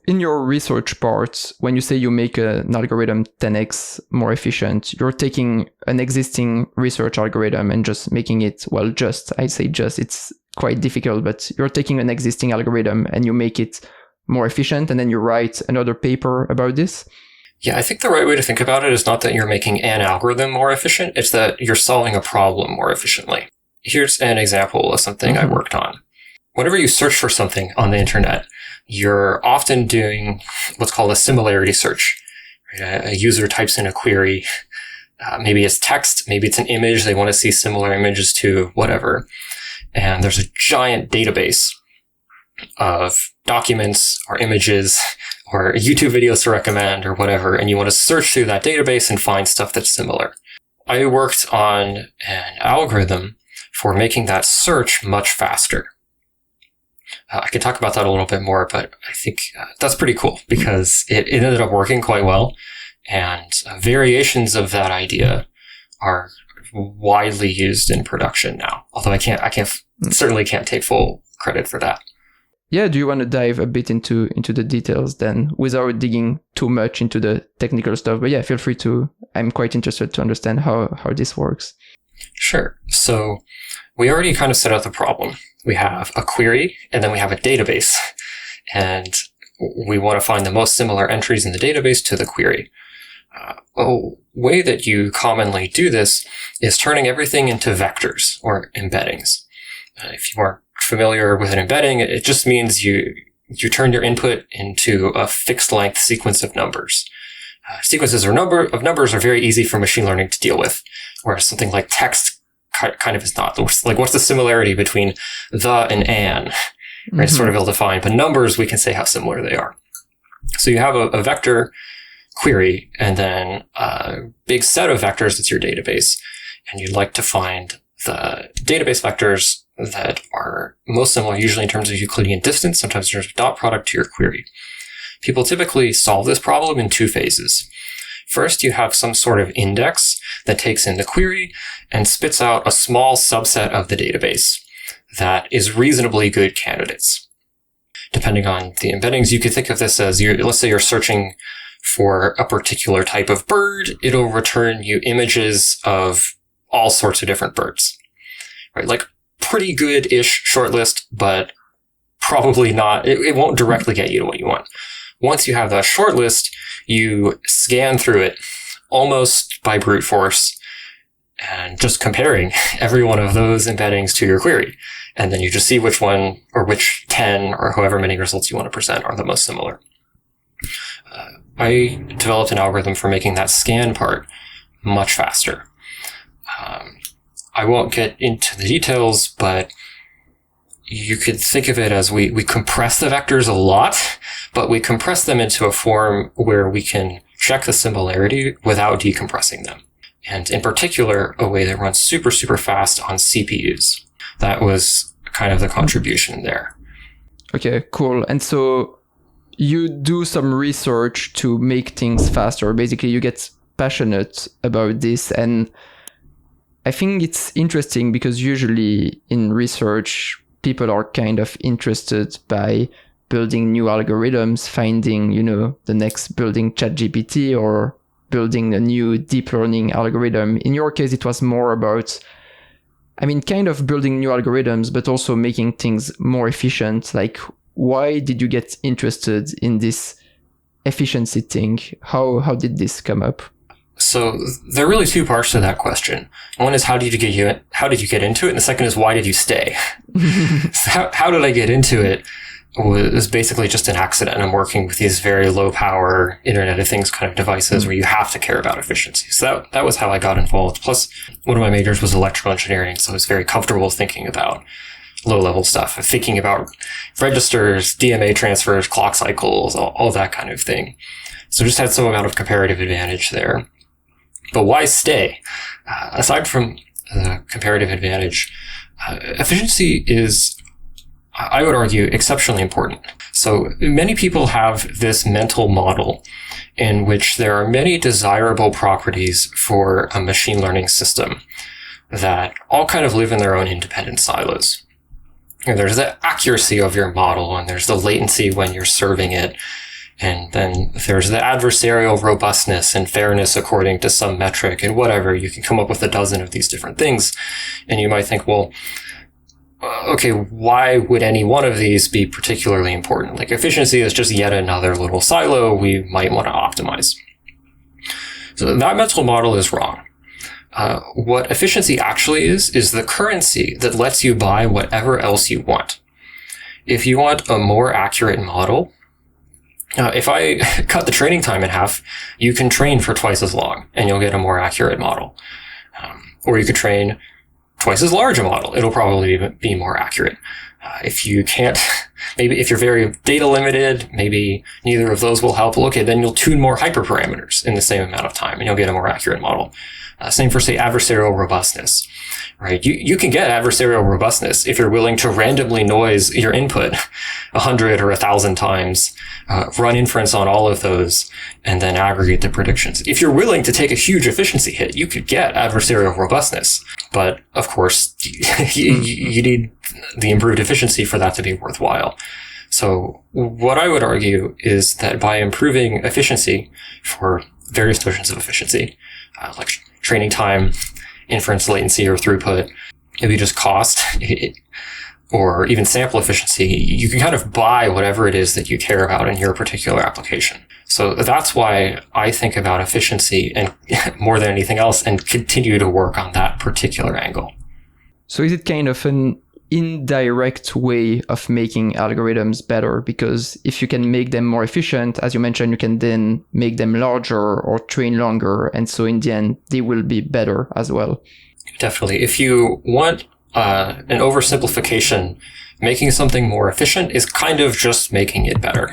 in your research part, when you say you make an algorithm 10x more efficient, you're taking an existing research algorithm and just making it, well, it's quite difficult, but you're taking an existing algorithm and you make it more efficient, and then you write another paper about this? Yeah, I think the right way to think about it is not that you're making an algorithm more efficient, it's that you're solving a problem more efficiently. Here's an example of something I worked on. Whenever you search for something on the internet, you're often doing what's called a similarity search. A user types in a query. Maybe it's text, maybe it's an image. They want to see similar images to whatever. And there's a giant database of documents or images or YouTube videos to recommend or whatever. And you want to search through that database and find stuff that's similar. I worked on an algorithm for making that search much faster. I can talk about that a little bit more, but I think that's pretty cool because it ended up working quite well. And variations of that idea are widely used in production now. Although I certainly can't take full credit for that. Yeah, do you want to dive a bit into the details then without digging too much into the technical stuff? But yeah, feel free to. I'm quite interested to understand how this works. Sure. So we already kind of set out the problem. We have a query and then we have a database, and we want to find the most similar entries in the database to the query. A way that you commonly do this is turning everything into vectors or embeddings. If you aren't familiar with an embedding, it just means you turn your input into a fixed length sequence of numbers. Sequences or numbers are very easy for machine learning to deal with, whereas something like text kind of is not. Like, what's the similarity between the and an? Right? Mm-hmm. It's sort of ill-defined, but numbers, we can say how similar they are. So you have a vector query and then a big set of vectors that's your database. And you'd like to find the database vectors that are most similar, usually in terms of Euclidean distance, sometimes in terms of dot product to your query. People typically solve this problem in two phases. First, you have some sort of index that takes in the query and spits out a small subset of the database that is reasonably good candidates. Depending on the embeddings, you could think of this as, let's say you're searching for a particular type of bird, it'll return you images of all sorts of different birds. Right? Like pretty good-ish shortlist, but probably not, it won't directly get you to what you want. Once you have that shortlist, you scan through it almost by brute force and just comparing every one of those embeddings to your query. And then you just see which one or which 10 or however many results you want to present are the most similar. I developed an algorithm for making that scan part much faster. I won't get into the details, but you could think of it as we compress the vectors a lot, but we compress them into a form where we can check the similarity without decompressing them. And in particular, a way that runs super, super fast on CPUs. That was kind of the contribution there. Okay, cool. And so you do some research to make things faster. Basically, you get passionate about this. And I think it's interesting because usually in research, people are kind of interested by building new algorithms, finding, the next building ChatGPT or building a new deep learning algorithm. In your case, it was more about, kind of building new algorithms, but also making things more efficient. Like, why did you get interested in this efficiency thing? How did this come up? So there are really two parts to that question. One is how did you get into it? And the second is why did you stay? So how did I get into it? Was basically just an accident. I'm working with these very low power Internet of Things kind of devices where you have to care about efficiency. So that was how I got involved. Plus, one of my majors was electrical engineering, so I was very comfortable thinking about low level stuff, thinking about registers, DMA transfers, clock cycles, all that kind of thing. So just had some amount of comparative advantage there. But why stay? Aside from the comparative advantage, efficiency is, I would argue, exceptionally important. So many people have this mental model in which there are many desirable properties for a machine learning system that all kind of live in their own independent silos. There's the accuracy of your model, and there's the latency when you're serving it. And then there's the adversarial robustness and fairness according to some metric and whatever. You can come up with a dozen of these different things. And you might think, well, okay, why would any one of these be particularly important? Like efficiency is just yet another little silo we might want to optimize. So that mental model is wrong. What efficiency actually is the currency that lets you buy whatever else you want. If you want a more accurate model, if I cut the training time in half, you can train for twice as long and you'll get a more accurate model. Or you could train twice as large a model. It'll probably be more accurate. If you can't, maybe if you're very data limited, maybe neither of those will help. Well, okay, then you'll tune more hyperparameters in the same amount of time and you'll get a more accurate model. Same for, say, adversarial robustness, right? You can get adversarial robustness if you're willing to randomly noise your input 100 or 1,000 times, run inference on all of those, and then aggregate the predictions. If you're willing to take a huge efficiency hit, you could get adversarial robustness. But of course, you need the improved efficiency for that to be worthwhile. So what I would argue is that by improving efficiency for various notions of efficiency, like training time, inference latency or throughput, maybe just cost, or even sample efficiency, you can kind of buy whatever it is that you care about in your particular application. So that's why I think about efficiency and more than anything else and continue to work on that particular angle. So is it kind of an indirect way of making algorithms better? Because if you can make them more efficient, as you mentioned, you can then make them larger or train longer. And so in the end, they will be better as well. Definitely. If you want an oversimplification, making something more efficient is kind of just making it better.